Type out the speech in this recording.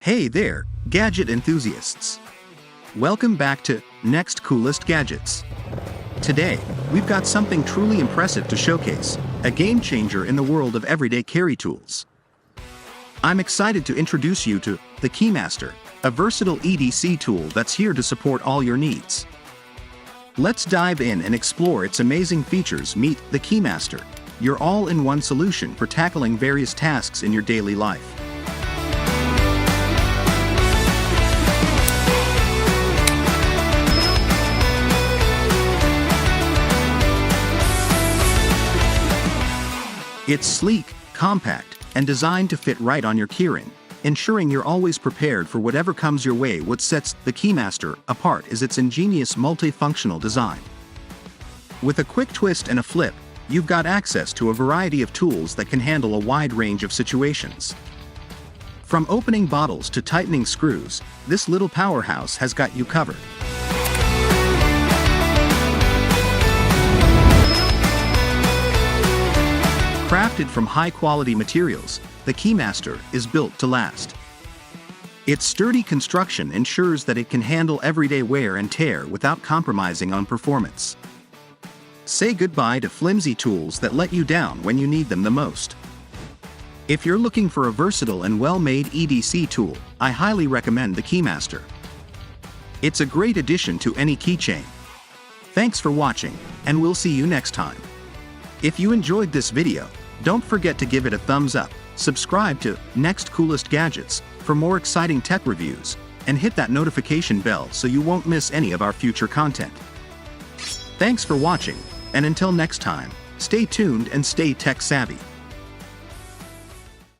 Hey there, gadget enthusiasts. Welcome back to Next Coolest Gadgets. Today, we've got something truly impressive to showcase, a game changer in the world of everyday carry tools. I'm excited to introduce you to the KeyMaster, a versatile EDC tool that's here to support all your needs. Let's dive in and explore its amazing features. Meet the KeyMaster, your all-in-one solution for tackling various tasks in your daily life. It's sleek, compact, and designed to fit right on your keyring, ensuring you're always prepared for whatever comes your way. What sets the KeyMaster apart is its ingenious multifunctional design. With a quick twist and a flip, you've got access to a variety of tools that can handle a wide range of situations. From opening bottles to tightening screws, this little powerhouse has got you covered. Crafted from high-quality materials, the KeyMaster is built to last. Its sturdy construction ensures that it can handle everyday wear and tear without compromising on performance. Say goodbye to flimsy tools that let you down when you need them the most. If you're looking for a versatile and well-made EDC tool, I highly recommend the KeyMaster. It's a great addition to any keychain. Thanks for watching, and we'll see you next time. If you enjoyed this video, don't forget to give it a thumbs up, subscribe to Next Coolest Gadgets for more exciting tech reviews, and hit that notification bell so you won't miss any of our future content. Thanks for watching, and until next time, stay tuned and stay tech savvy.